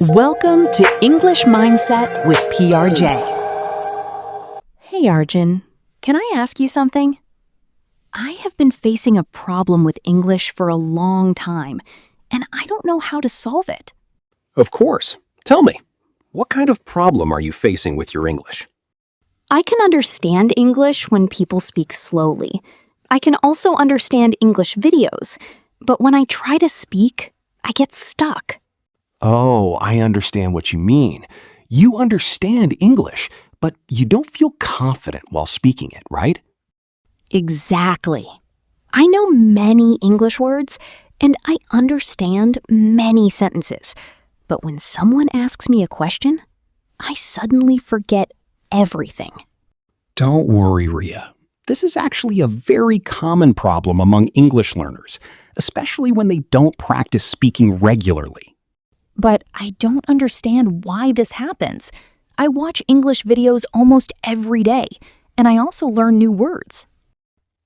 Welcome to English Mindset with PRJ. Hey Arjun, can I ask you something? I have been facing a problem with English for a long time, and I don't know how to solve it. Of course. Tell me, what kind of problem are you facing with your English? I can understand English when people speak slowly. I can also understand English videos, but when I try to speak, I get stuck. Oh, I understand what you mean. You understand English, but you don't feel confident while speaking it, right? Exactly. I know many English words, and I understand many sentences. But when someone asks me a question, I suddenly forget everything. Don't worry, Ria. This is actually a very common problem among English learners, especially when they don't practice speaking regularly. But I don't understand why this happens. I watch English videos almost every day, and I also learn new words.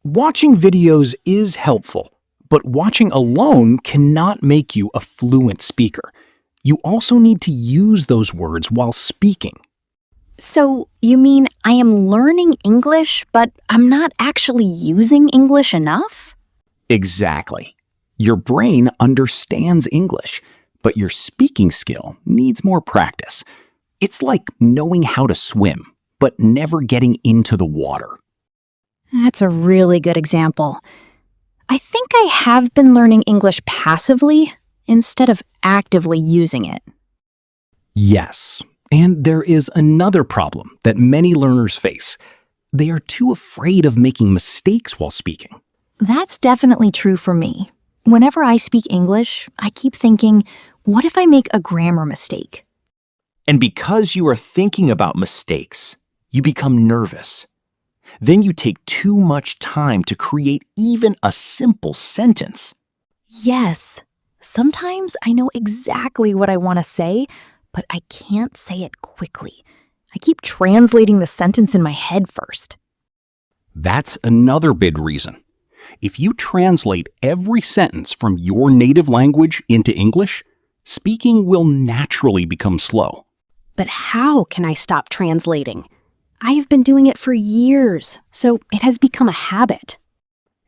Watching videos is helpful, but watching alone cannot make you a fluent speaker. You also need to use those words while speaking. So, you mean I am learning English, but I'm not actually using English enough? Exactly. Your brain understands English, but your speaking skill needs more practice. It's like knowing how to swim, but never getting into the water. That's a really good example. I think I have been learning English passively instead of actively using it. Yes, and there is another problem that many learners face. They are too afraid of making mistakes while speaking. That's definitely true for me. Whenever I speak English, I keep thinking, what if I make a grammar mistake? And because you are thinking about mistakes, you become nervous. Then you take too much time to create even a simple sentence. Yes. Sometimes I know exactly what I want to say, but I can't say it quickly. I keep translating the sentence in my head first. That's another big reason. If you translate every sentence from your native language into English, speaking will naturally become slow. But how can I stop translating? I have been doing it for years, so it has become a habit.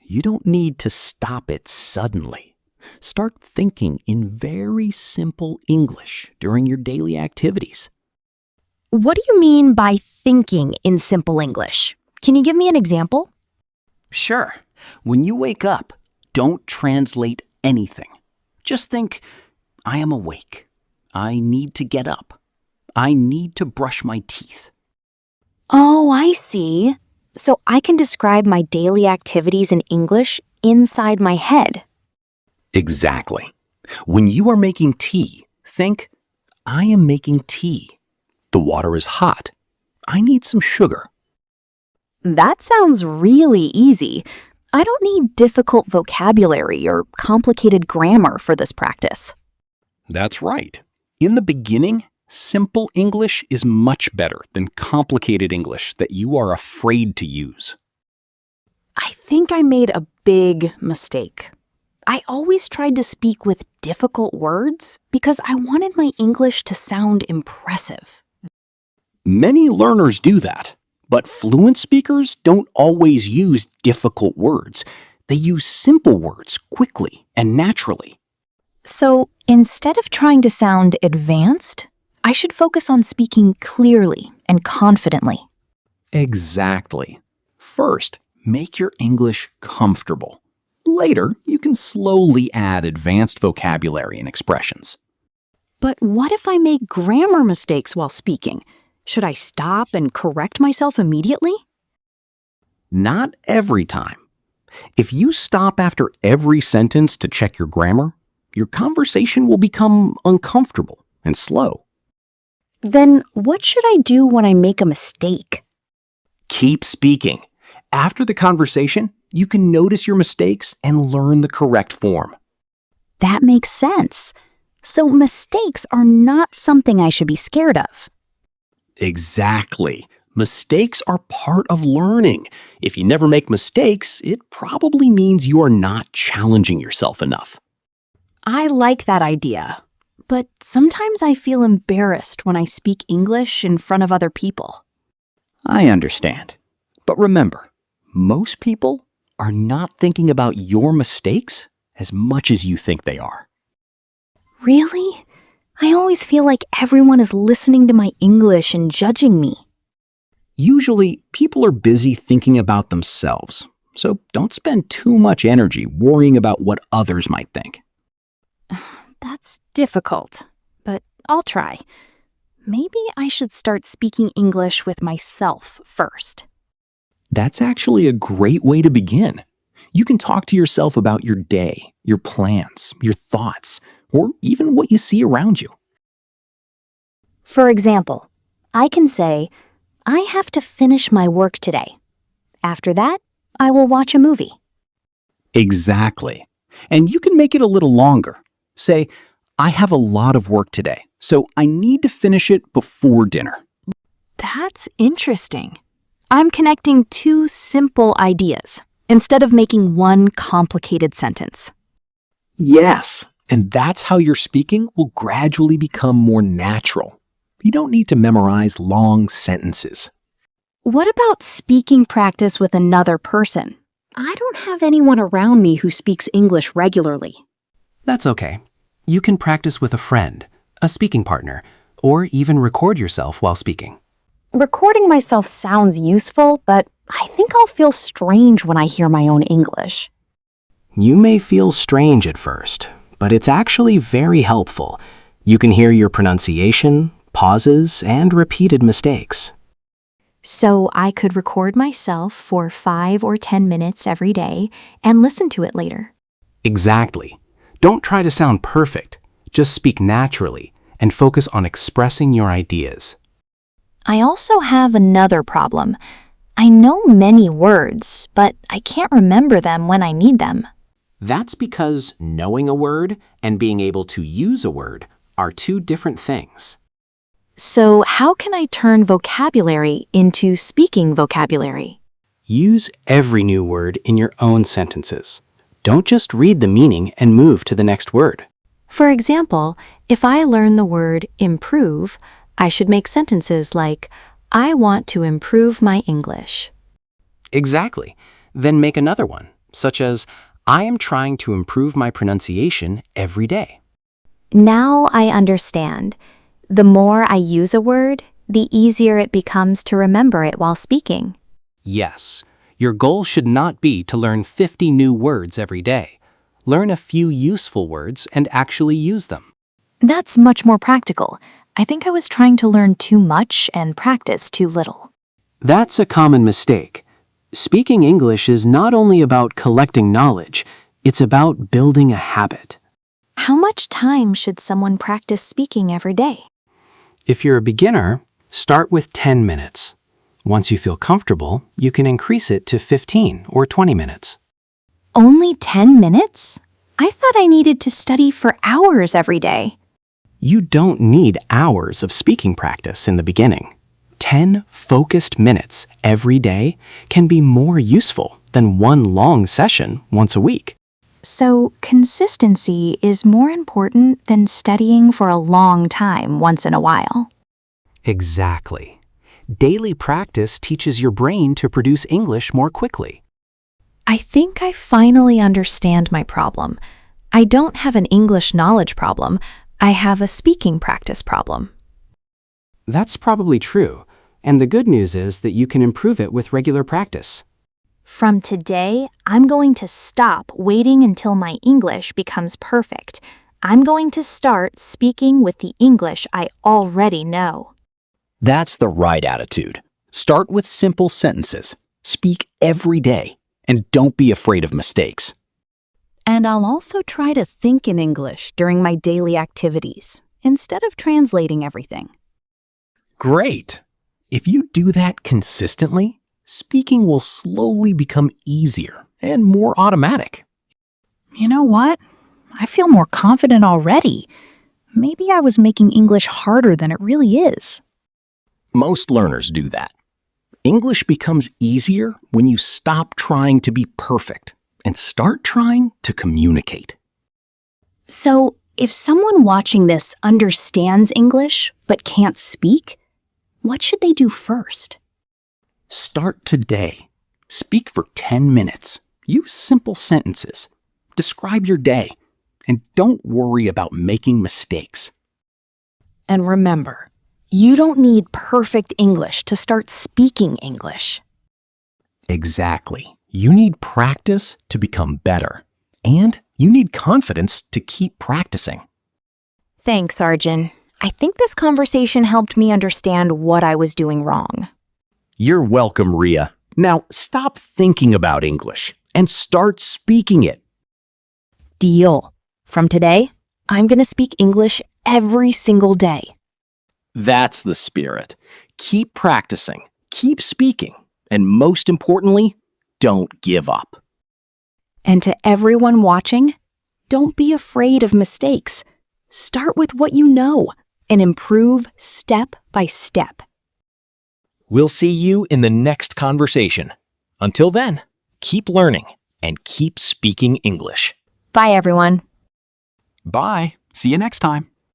You don't need to stop it suddenly. Start thinking in very simple English during your daily activities. What do you mean by thinking in simple English? Can you give me an example? Sure. When you wake up, don't translate anything. Just think, I am awake. I need to get up. I need to brush my teeth. Oh, I see. So I can describe my daily activities in English inside my head. Exactly. When you are making tea, think, I am making tea. The water is hot. I need some sugar. That sounds really easy. I don't need difficult vocabulary or complicated grammar for this practice. That's right. In the beginning, simple English is much better than complicated English that you are afraid to use. I think I made a big mistake. I always tried to speak with difficult words because I wanted my English to sound impressive. Many learners do that, but fluent speakers don't always use difficult words. They use simple words quickly and naturally. So instead of trying to sound advanced, I should focus on speaking clearly and confidently. Exactly. First, make your English comfortable. Later, you can slowly add advanced vocabulary and expressions. But what if I make grammar mistakes while speaking? Should I stop and correct myself immediately? Not every time. If you stop after every sentence to check your grammar, your conversation will become uncomfortable and slow. Then what should I do when I make a mistake? Keep speaking. After the conversation, you can notice your mistakes and learn the correct form. That makes sense. So mistakes are not something I should be scared of. Exactly. Mistakes are part of learning. If you never make mistakes, it probably means you are not challenging yourself enough. I like that idea. but sometimes I feel embarrassed when I speak English in front of other people. I understand. But remember, most people are not thinking about your mistakes as much as you think they are. Really? I always feel like everyone is listening to my English and judging me. Usually, people are busy thinking about themselves, so don't spend too much energy worrying about what others might think. That's difficult, but I'll try. Maybe I should start speaking English with myself first. That's actually a great way to begin. You can talk to yourself about your day, your plans, your thoughts, or even what you see around you. For example, I can say, I have to finish my work today. After that, I will watch a movie. Exactly. And you can make it a little longer. Say, I have a lot of work today, so I need to finish it before dinner. That's interesting. I'm connecting two simple ideas instead of making one complicated sentence. Yes, and that's how your speaking will gradually become more natural. You don't need to memorize long sentences. What about speaking practice with another person? I don't have anyone around me who speaks English regularly. That's okay. You can practice with a friend, a speaking partner, or even record yourself while speaking. Recording myself sounds useful, but I think I'll feel strange when I hear my own English. You may feel strange at first, but it's actually very helpful. You can hear your pronunciation, pauses, and repeated mistakes. So I could record myself for 5 or 10 minutes every day and listen to it later. Exactly. Don't try to sound perfect. Just speak naturally and focus on expressing your ideas. I also have another problem. I know many words, but I can't remember them when I need them. That's because knowing a word and being able to use a word are two different things. So how can I turn vocabulary into speaking vocabulary? Use every new word in your own sentences. Don't just read the meaning and move to the next word. For example, if I learn the word improve, I should make sentences like, I want to improve my English. Exactly. Then make another one, such as, I am trying to improve my pronunciation every day. Now I understand. The more I use a word, the easier it becomes to remember it while speaking. Yes, your goal should not be to learn 50 new words every day. Learn a few useful words and actually use them. That's much more practical. I think I was trying to learn too much and practice too little. That's a common mistake. Speaking English is not only about collecting knowledge, it's about building a habit. How much time should someone practice speaking every day? If you're a beginner, start with 10 minutes. Once you feel comfortable, you can increase it to 15 or 20 minutes. Only 10 minutes? I thought I needed to study for hours every day. You don't need hours of speaking practice in the beginning. 10 focused minutes every day can be more useful than one long session once a week. So, consistency is more important than studying for a long time once in a while. Exactly. Daily practice teaches your brain to produce English more quickly. I think I finally understand my problem. I don't have an English knowledge problem. I have a speaking practice problem. That's probably true, and the good news is that you can improve it with regular practice. From today, I'm going to stop waiting until my English becomes perfect. I'm going to start speaking with the English I already know. That's the right attitude. Start with simple sentences. Speak every day. And don't be afraid of mistakes. And I'll also try to think in English during my daily activities, instead of translating everything. Great! If you do that consistently, speaking will slowly become easier and more automatic. You know what? I feel more confident already. Maybe I was making English harder than it really is. Most learners do that. English becomes easier when you stop trying to be perfect and start trying to communicate. So, If someone watching this understands English but can't speak, what should they do first? Start today. Speak for 10 minutes. Use simple sentences. Describe your day. And don't worry about making mistakes. And remember, you don't need perfect English to start speaking English. Exactly. You need practice to become better. And you need confidence to keep practicing. Thanks, Arjun. I think this conversation helped me understand what I was doing wrong. You're welcome, Ria. Now stop thinking about English and start speaking it. Deal. From today, I'm going to speak English every single day. That's the spirit. Keep practicing, keep speaking, and most importantly, don't give up. And to everyone watching, don't be afraid of mistakes. Start with what you know and improve step by step. We'll see you in the next conversation. Until then, keep learning and keep speaking English. Bye, everyone. Bye. See you next time.